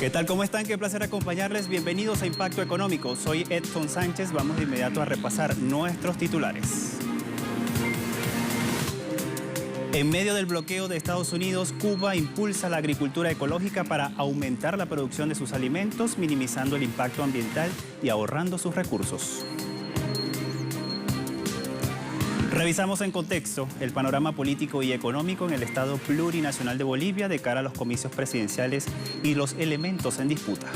¿Qué tal? ¿Cómo están? Qué placer acompañarles. Bienvenidos a Impacto Económico. Soy Edson Sánchez. Vamos de inmediato a repasar nuestros titulares. En medio del bloqueo de Estados Unidos, Cuba impulsa la agricultura ecológica para aumentar la producción de sus alimentos, minimizando el impacto ambiental y ahorrando sus recursos. Revisamos en contexto el panorama político y económico en el Estado plurinacional de Bolivia de cara a los comicios presidenciales y los elementos en disputa.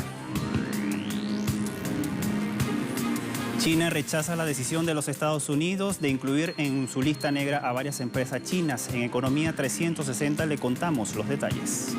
China rechaza la decisión de los Estados Unidos de incluir en su lista negra a varias empresas chinas. En Economía 360 le contamos los detalles.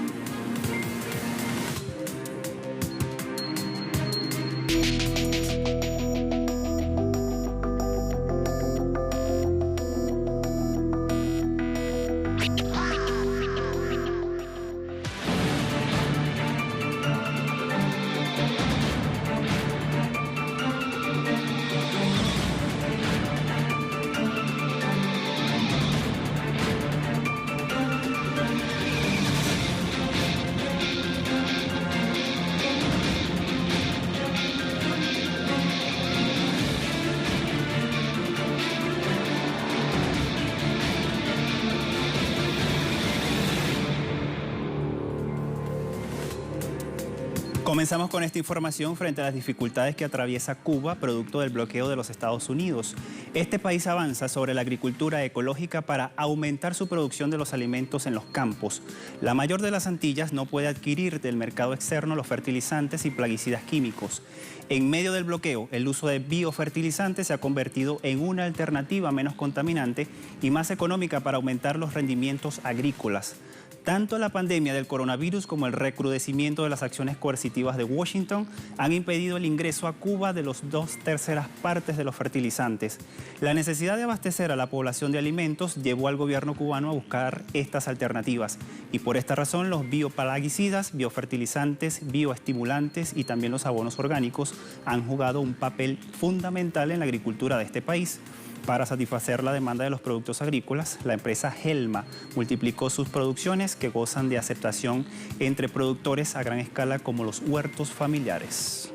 Comenzamos con esta información frente a las dificultades que atraviesa Cuba, producto del bloqueo de los Estados Unidos. Este país avanza sobre la agricultura ecológica para aumentar su producción de los alimentos en los campos. La mayor de las Antillas no puede adquirir del mercado externo los fertilizantes y plaguicidas químicos. En medio del bloqueo, el uso de biofertilizantes se ha convertido en una alternativa menos contaminante y más económica para aumentar los rendimientos agrícolas. Tanto la pandemia del coronavirus como el recrudecimiento de las acciones coercitivas de Washington han impedido el ingreso a Cuba de las 2/3 partes de los fertilizantes. La necesidad de abastecer a la población de alimentos llevó al gobierno cubano a buscar estas alternativas. Y por esta razón los bioplaguicidas, biofertilizantes, bioestimulantes y también los abonos orgánicos han jugado un papel fundamental en la agricultura de este país. Para satisfacer la demanda de los productos agrícolas, la empresa Gelma multiplicó sus producciones que gozan de aceptación entre productores a gran escala como los huertos familiares.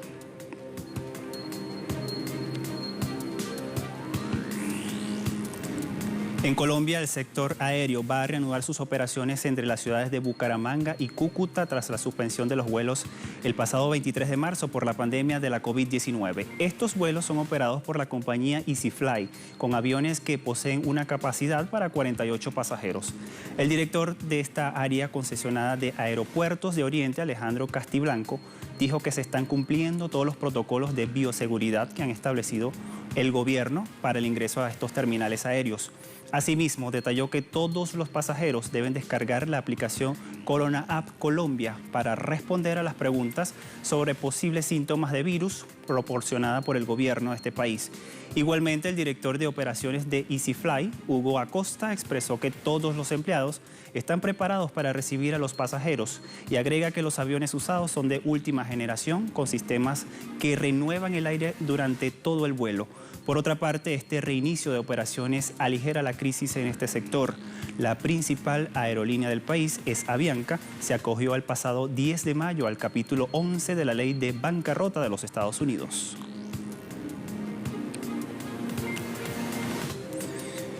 En Colombia, el sector aéreo va a reanudar sus operaciones entre las ciudades de Bucaramanga y Cúcuta tras la suspensión de los vuelos el pasado 23 de marzo por la pandemia de la COVID-19. Estos vuelos son operados por la compañía EasyFly, con aviones que poseen una capacidad para 48 pasajeros. El director de esta área concesionada de Aeropuertos de Oriente, Alejandro Castiblanco, dijo que se están cumpliendo todos los protocolos de bioseguridad que han establecido el gobierno para el ingreso a estos terminales aéreos. Asimismo, detalló que todos los pasajeros deben descargar la aplicación Corona App Colombia para responder a las preguntas sobre posibles síntomas de virus proporcionada por el gobierno de este país. Igualmente, el director de operaciones de EasyFly, Hugo Acosta, expresó que todos los empleados están preparados para recibir a los pasajeros y agrega que los aviones usados son de última generación con sistemas que renuevan el aire durante todo el vuelo. Por otra parte, este reinicio de operaciones aligera la crisis en este sector. La principal aerolínea del país es Avianca. Se acogió el pasado 10 de mayo al capítulo 11 de la ley de bancarrota de los Estados Unidos.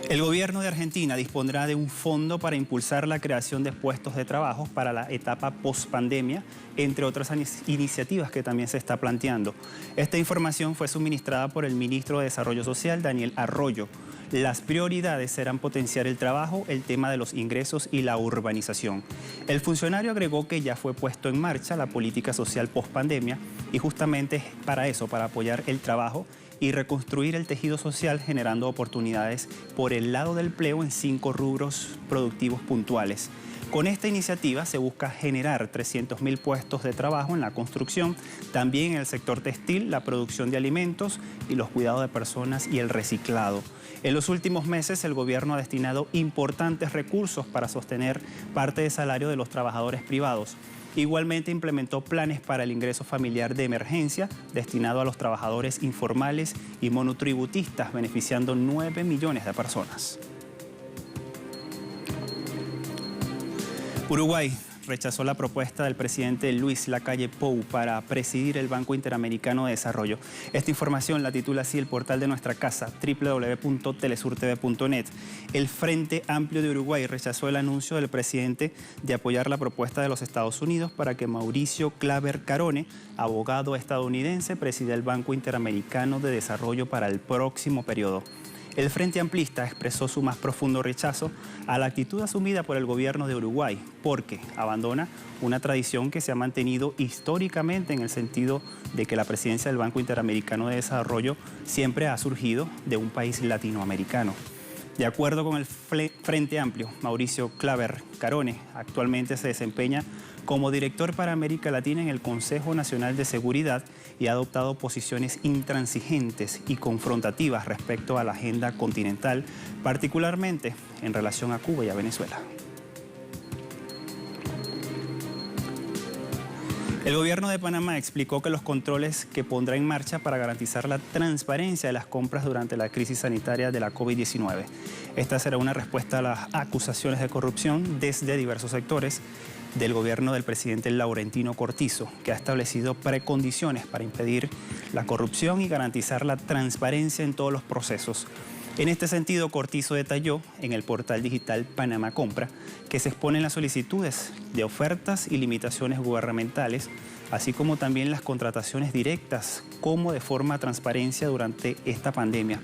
El gobierno de Argentina dispondrá de un fondo para impulsar la creación de puestos de trabajo para la etapa post-pandemia, entre otras iniciativas que también se está planteando. Esta información fue suministrada por el ministro de Desarrollo Social, Daniel Arroyo. Las prioridades serán potenciar el trabajo, el tema de los ingresos y la urbanización. El funcionario agregó que ya fue puesto en marcha la política social post-pandemia y justamente para eso, para apoyar el trabajo y reconstruir el tejido social generando oportunidades por el lado del empleo en 5 rubros productivos puntuales. Con esta iniciativa se busca generar 300.000 puestos de trabajo en la construcción, también en el sector textil, la producción de alimentos y los cuidados de personas y el reciclado. En los últimos meses el gobierno ha destinado importantes recursos para sostener parte del salario de los trabajadores privados. Igualmente implementó planes para el ingreso familiar de emergencia destinado a los trabajadores informales y monotributistas, beneficiando 9 millones de personas. Uruguay rechazó la propuesta del presidente Luis Lacalle Pou para presidir el Banco Interamericano de Desarrollo. Esta información la titula así el portal de nuestra casa, www.telesurtv.net. El Frente Amplio de Uruguay rechazó el anuncio del presidente de apoyar la propuesta de los Estados Unidos para que Mauricio Claver Carone, abogado estadounidense, presida el Banco Interamericano de Desarrollo para el próximo periodo. El Frente Amplista expresó su más profundo rechazo a la actitud asumida por el gobierno de Uruguay, porque abandona una tradición que se ha mantenido históricamente en el sentido de que la presidencia del Banco Interamericano de Desarrollo siempre ha surgido de un país latinoamericano. De acuerdo con el Frente Amplio, Mauricio Claver Carone actualmente se desempeña como director para América Latina en el Consejo Nacional de Seguridad y ha adoptado posiciones intransigentes y confrontativas respecto a la agenda continental, particularmente en relación a Cuba y a Venezuela. El gobierno de Panamá explicó que los controles que pondrá en marcha para garantizar la transparencia de las compras durante la crisis sanitaria de la COVID-19. Esta será una respuesta a las acusaciones de corrupción desde diversos sectores del gobierno del presidente Laurentino Cortizo, que ha establecido precondiciones para impedir la corrupción y garantizar la transparencia en todos los procesos. En este sentido, Cortizo detalló en el portal digital Panamá Compra que se exponen las solicitudes de ofertas y limitaciones gubernamentales, así como también las contrataciones directas, como de forma transparencia durante esta pandemia.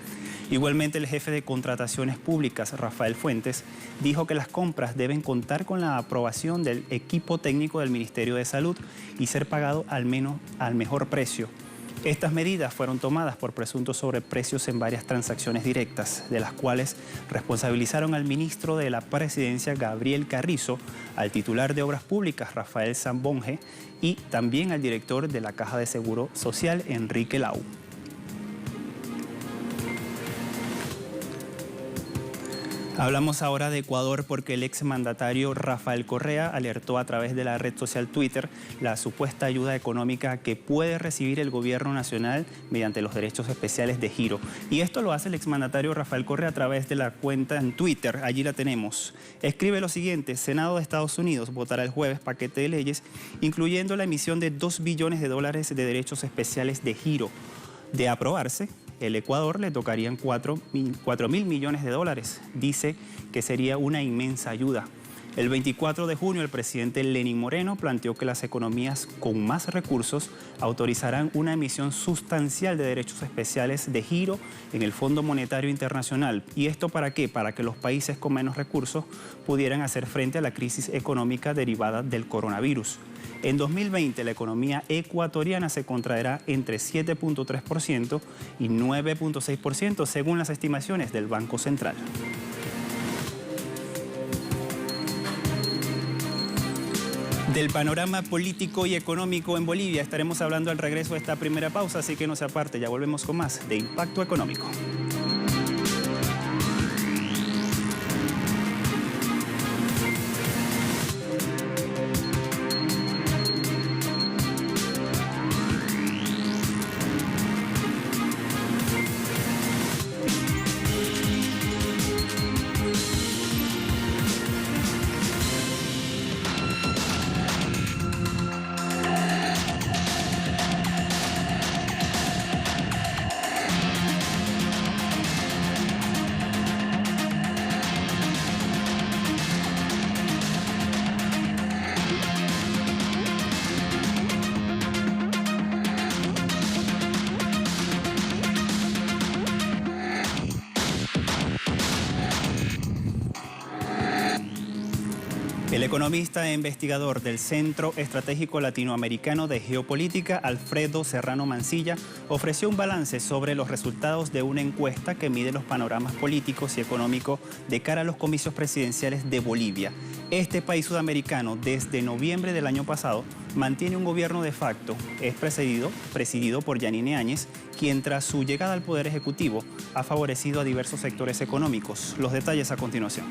Igualmente, el jefe de contrataciones públicas, Rafael Fuentes, dijo que las compras deben contar con la aprobación del equipo técnico del Ministerio de Salud y ser pagado al mejor precio. Estas medidas fueron tomadas por presuntos sobreprecios en varias transacciones directas, de las cuales responsabilizaron al ministro de la Presidencia, Gabriel Carrizo, al titular de Obras Públicas, Rafael Zambonge, y también al director de la Caja de Seguro Social, Enrique Lau. Hablamos ahora de Ecuador porque el exmandatario Rafael Correa alertó a través de la red social Twitter la supuesta ayuda económica que puede recibir el gobierno nacional mediante los derechos especiales de giro. Y esto lo hace el exmandatario Rafael Correa a través de la cuenta en Twitter. Allí la tenemos. Escribe lo siguiente: Senado de Estados Unidos votará el jueves paquete de leyes, incluyendo la emisión de $2 billones de derechos especiales de giro. De aprobarse, el Ecuador le tocarían 4.000 millones de dólares. Dice que sería una inmensa ayuda. El 24 de junio, el presidente Lenín Moreno planteó que las economías con más recursos autorizarán una emisión sustancial de derechos especiales de giro en el Fondo Monetario Internacional. ¿Y esto para qué? Para que los países con menos recursos pudieran hacer frente a la crisis económica derivada del coronavirus. En 2020, la economía ecuatoriana se contraerá entre 7.3% y 9.6%, según las estimaciones del Banco Central. Del panorama político y económico en Bolivia estaremos hablando al regreso de esta primera pausa, así que no se aparte, ya volvemos con más de Impacto Económico. El economista e investigador del Centro Estratégico Latinoamericano de Geopolítica, Alfredo Serrano Mancilla, ofreció un balance sobre los resultados de una encuesta que mide los panoramas políticos y económicos de cara a los comicios presidenciales de Bolivia. Este país sudamericano, desde noviembre del año pasado, mantiene un gobierno de facto. Es presidido por Yanine Áñez, quien tras su llegada al Poder Ejecutivo ha favorecido a diversos sectores económicos. Los detalles a continuación.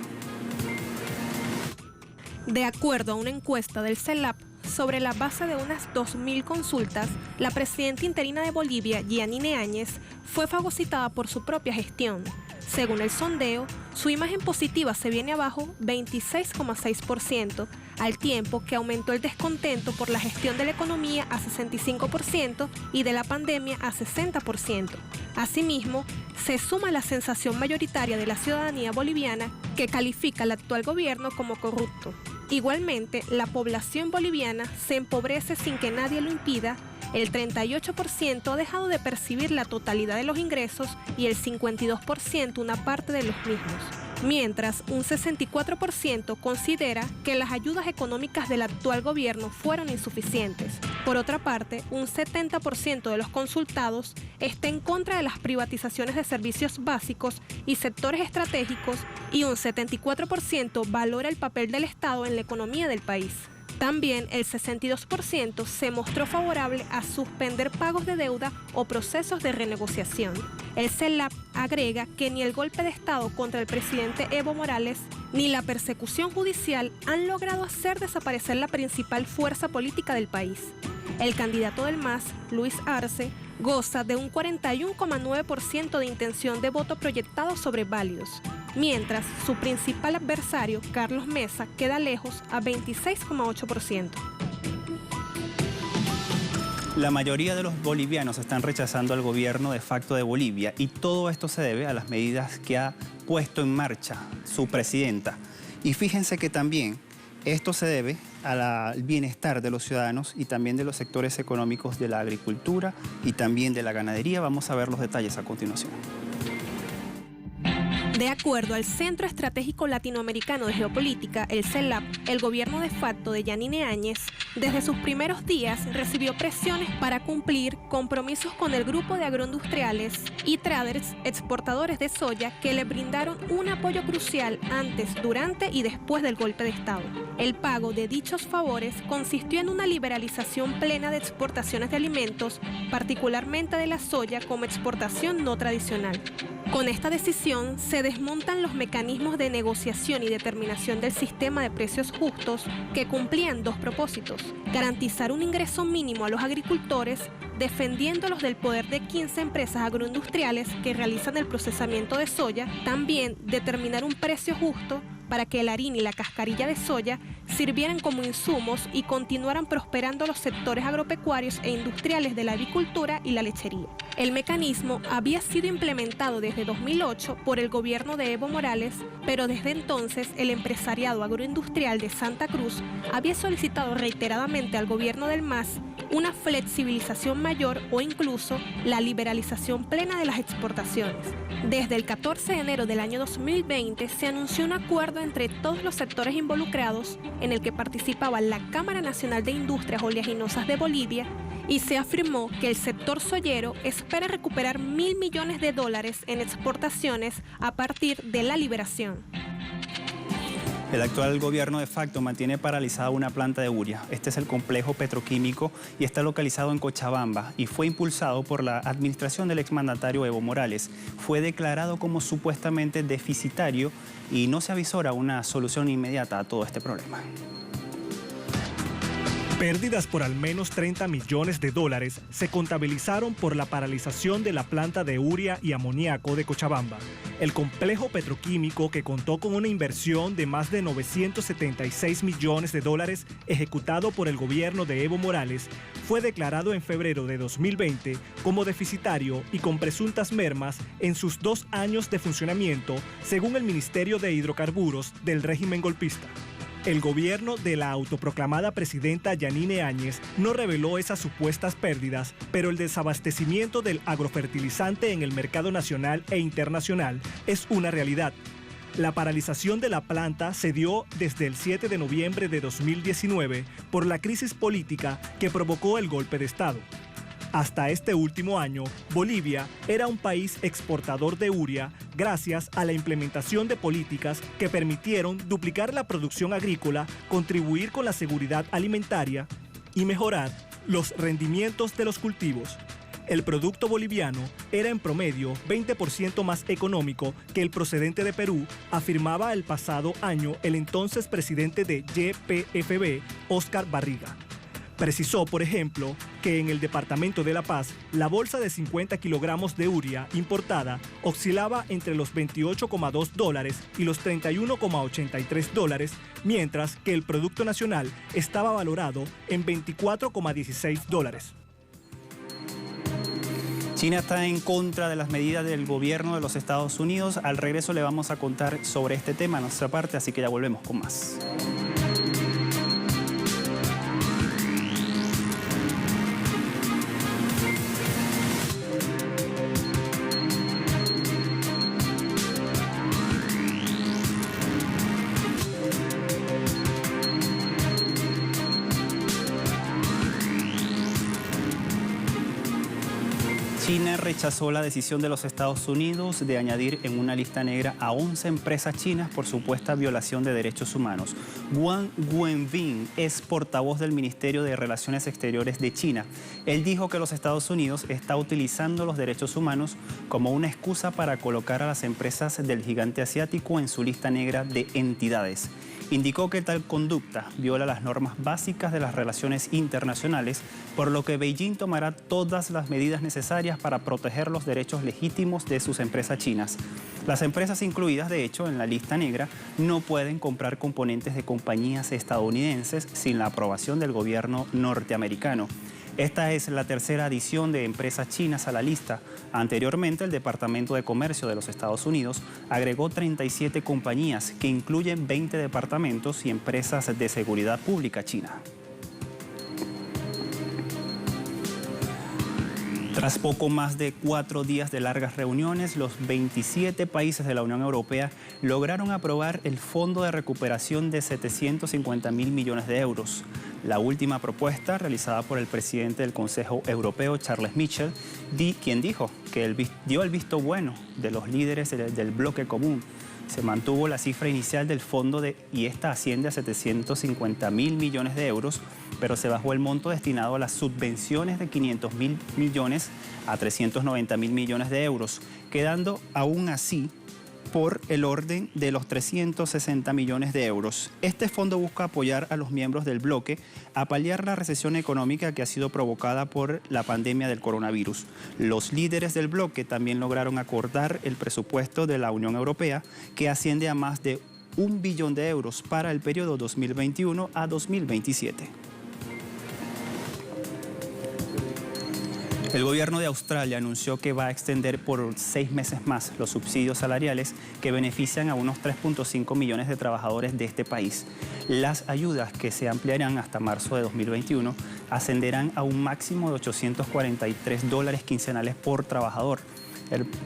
De acuerdo a una encuesta del CELAP, sobre la base de unas 2.000 consultas, la presidenta interina de Bolivia, Yanine Áñez, fue fagocitada por su propia gestión. Según el sondeo, su imagen positiva se viene abajo 26,6%, al tiempo que aumentó el descontento por la gestión de la economía a 65% y de la pandemia a 60%. Asimismo, se suma la sensación mayoritaria de la ciudadanía boliviana que califica al actual gobierno como corrupto. Igualmente, la población boliviana se empobrece sin que nadie lo impida. El 38% ha dejado de percibir la totalidad de los ingresos y el 52% una parte de los mismos. Mientras, un 64% considera que las ayudas económicas del actual gobierno fueron insuficientes. Por otra parte, un 70% de los consultados está en contra de las privatizaciones de servicios básicos y sectores estratégicos, y un 74% valora el papel del Estado en la economía del país. También el 62% se mostró favorable a suspender pagos de deuda o procesos de renegociación. El CELAP agrega que ni el golpe de Estado contra el presidente Evo Morales ni la persecución judicial han logrado hacer desaparecer la principal fuerza política del país. El candidato del MAS, Luis Arce, goza de un 41,9% de intención de voto proyectado sobre válidos, mientras su principal adversario, Carlos Mesa, queda lejos a 26,8%. La mayoría de los bolivianos están rechazando al gobierno de facto de Bolivia, y todo esto se debe a las medidas que ha puesto en marcha su presidenta. Y fíjense que también esto se debe al bienestar de los ciudadanos y también de los sectores económicos de la agricultura y también de la ganadería. Vamos a ver los detalles a continuación. De acuerdo al Centro Estratégico Latinoamericano de Geopolítica, el CELAP, el gobierno de facto de Yanine Áñez, desde sus primeros días recibió presiones para cumplir compromisos con el grupo de agroindustriales y traders exportadores de soya que le brindaron un apoyo crucial antes, durante y después del golpe de Estado. El pago de dichos favores consistió en una liberalización plena de exportaciones de alimentos, particularmente de la soya como exportación no tradicional. Con esta decisión se desmontan los mecanismos de negociación y determinación del sistema de precios justos que cumplían dos propósitos: garantizar un ingreso mínimo a los agricultores, defendiéndolos del poder de 15 empresas agroindustriales que realizan el procesamiento de soya, también determinar un precio justo para que la harina y la cascarilla de soya sirvieran como insumos y continuaran prosperando los sectores agropecuarios e industriales de la avicultura y la lechería. El mecanismo había sido implementado desde 2008 por el gobierno de Evo Morales, pero desde entonces el empresariado agroindustrial de Santa Cruz había solicitado reiteradamente al gobierno del MAS una flexibilización mayor o incluso la liberalización plena de las exportaciones. Desde el 14 de enero del año 2020 se anunció un acuerdo entre todos los sectores involucrados en el que participaba la Cámara Nacional de Industrias Oleaginosas de Bolivia, y se afirmó que el sector soyero espera recuperar $1.000 millones en exportaciones a partir de la liberación. El actual gobierno de facto mantiene paralizada una planta de urea. Este es el complejo petroquímico y está localizado en Cochabamba y fue impulsado por la administración del exmandatario Evo Morales. Fue declarado como supuestamente deficitario y no se avisora una solución inmediata a todo este problema. Pérdidas por al menos $30 millones se contabilizaron por la paralización de la planta de urea y amoníaco de Cochabamba. El complejo petroquímico, que contó con una inversión de más de $976 millones ejecutado por el gobierno de Evo Morales, fue declarado en febrero de 2020 como deficitario y con presuntas mermas en sus 2 años de funcionamiento, según el Ministerio de Hidrocarburos del régimen golpista. El gobierno de la autoproclamada presidenta Yanine Áñez no reveló esas supuestas pérdidas, pero el desabastecimiento del agrofertilizante en el mercado nacional e internacional es una realidad. La paralización de la planta se dio desde el 7 de noviembre de 2019 por la crisis política que provocó el golpe de Estado. Hasta este último año, Bolivia era un país exportador de urea gracias a la implementación de políticas que permitieron duplicar la producción agrícola, contribuir con la seguridad alimentaria y mejorar los rendimientos de los cultivos. El producto boliviano era en promedio 20% más económico que el procedente de Perú, afirmaba el pasado año el entonces presidente de YPFB, Óscar Barriga. Precisó, por ejemplo, que en el departamento de La Paz, la bolsa de 50 kilogramos de urea importada oscilaba entre los $28,2 y los $31,83, mientras que el Producto Nacional estaba valorado en $24,16. China está en contra de las medidas del gobierno de los Estados Unidos. Al regreso le vamos a contar sobre este tema en nuestra parte, así que ya volvemos con más. China rechazó la decisión de los Estados Unidos de añadir en una lista negra a 11 empresas chinas por supuesta violación de derechos humanos. Wang Wenbin es portavoz del Ministerio de Relaciones Exteriores de China. Él dijo que los Estados Unidos está utilizando los derechos humanos como una excusa para colocar a las empresas del gigante asiático en su lista negra de entidades. Indicó que tal conducta viola las normas básicas de las relaciones internacionales, por lo que Beijing tomará todas las medidas necesarias para proteger los derechos legítimos de sus empresas chinas. Las empresas incluidas, de hecho, en la lista negra no pueden comprar componentes de compañías estadounidenses sin la aprobación del gobierno norteamericano. Esta es la tercera adición de empresas chinas a la lista. Anteriormente, el Departamento de Comercio de los Estados Unidos agregó 37 compañías que incluyen 20 departamentos y empresas de seguridad pública china. Tras poco más de 4 días de largas reuniones, los 27 países de la Unión Europea lograron aprobar el Fondo de Recuperación de 750.000 millones de euros. La última propuesta, realizada por el presidente del Consejo Europeo, Charles Michel, quien dijo que dio el visto bueno de los líderes del bloque común. Se mantuvo la cifra inicial del fondo y esta asciende a 750.000 millones de euros, pero se bajó el monto destinado a las subvenciones de 500.000 millones a 390.000 millones de euros, quedando aún así por el orden de los 360 millones de euros. Este fondo busca apoyar a los miembros del bloque a paliar la recesión económica que ha sido provocada por la pandemia del coronavirus. Los líderes del bloque también lograron acordar el presupuesto de la Unión Europea, que asciende a más de 1 billón de euros para el periodo 2021 a 2027. El gobierno de Australia anunció que va a extender por 6 meses más los subsidios salariales que benefician a unos 3.5 millones de trabajadores de este país. Las ayudas, que se ampliarán hasta marzo de 2021, ascenderán a un máximo de $843 quincenales por trabajador.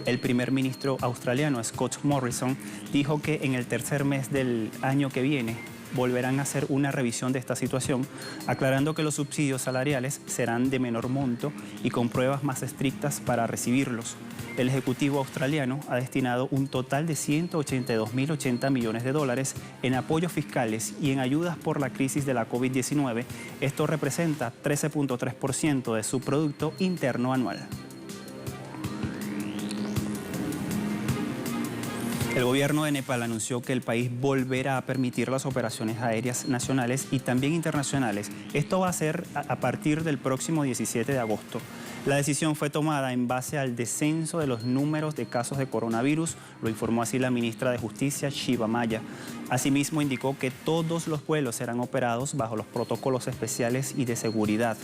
El primer ministro australiano, Scott Morrison, dijo que en el tercer mes del año que viene volverán a hacer una revisión de esta situación, aclarando que los subsidios salariales serán de menor monto y con pruebas más estrictas para recibirlos. El Ejecutivo australiano ha destinado un total de 182.080 millones de dólares en apoyos fiscales y en ayudas por la crisis de la COVID-19. Esto representa 13.3% de su Producto Interno Anual. El gobierno de Nepal anunció que el país volverá a permitir las operaciones aéreas nacionales y también internacionales. Esto va a ser a partir del próximo 17 de agosto. La decisión fue tomada en base al descenso de los números de casos de coronavirus, lo informó así la ministra de Justicia, Shiva Maya. Asimismo, indicó que todos los vuelos serán operados bajo los protocolos especiales y de seguridad.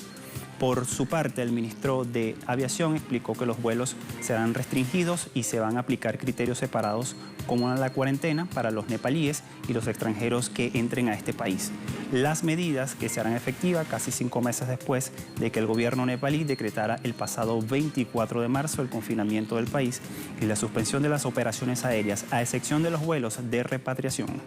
Por su parte, el ministro de Aviación explicó que los vuelos serán restringidos y se van a aplicar criterios separados como la cuarentena para los nepalíes y los extranjeros que entren a este país. Las medidas que se harán efectivas casi 5 meses después de que el gobierno nepalí decretara el pasado 24 de marzo el confinamiento del país y la suspensión de las operaciones aéreas, a excepción de los vuelos de repatriación.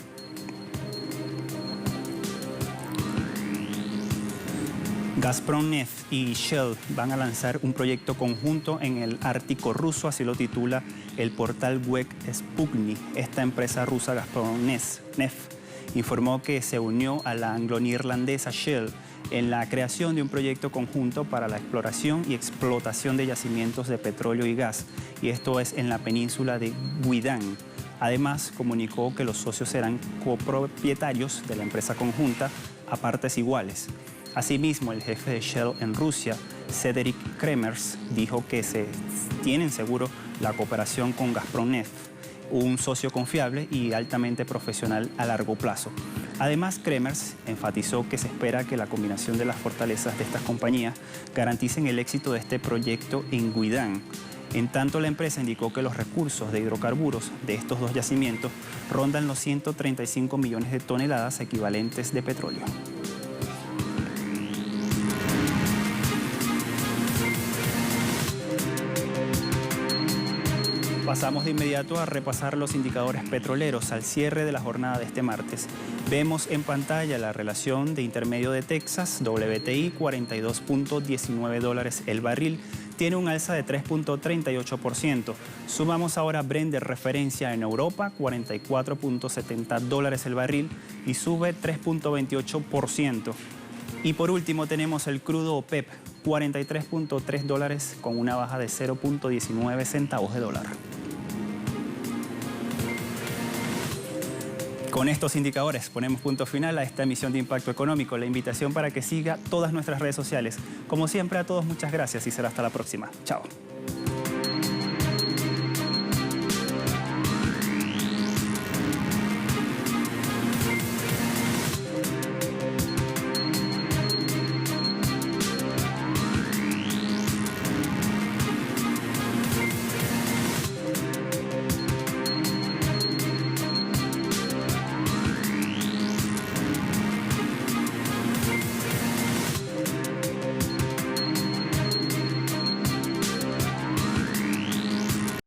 Gazprom Neft y Shell van a lanzar un proyecto conjunto en el Ártico ruso, así lo titula el portal web Sputnik. Esta empresa rusa, Gazprom Neft, informó que se unió a la anglo-neerlandesa Shell en la creación de un proyecto conjunto para la exploración y explotación de yacimientos de petróleo y gas, y esto es en la península de Guidán. Además, comunicó que los socios serán copropietarios de la empresa conjunta a partes iguales. Asimismo, el jefe de Shell en Rusia, Cedric Kremers, dijo que se tienen seguro la cooperación con Gazprom Neft, un socio confiable y altamente profesional a largo plazo. Además, Kremers enfatizó que se espera que la combinación de las fortalezas de estas compañías garanticen el éxito de este proyecto en Guidán. En tanto, la empresa indicó que los recursos de hidrocarburos de estos dos yacimientos rondan los 135 millones de toneladas equivalentes de petróleo. Pasamos de inmediato a repasar los indicadores petroleros al cierre de la jornada de este martes. Vemos en pantalla la relación de intermedio de Texas, WTI, $42.19 el barril, tiene un alza de 3.38%. Sumamos ahora Brent de referencia en Europa, $44.70 el barril y sube 3.28%. Y por último tenemos el crudo OPEP, $43.3 con una baja de 0.19 centavos de dólar. Con estos indicadores ponemos punto final a esta emisión de Impacto Económico. La invitación para que siga todas nuestras redes sociales. Como siempre, a todos muchas gracias y será hasta la próxima. Chao.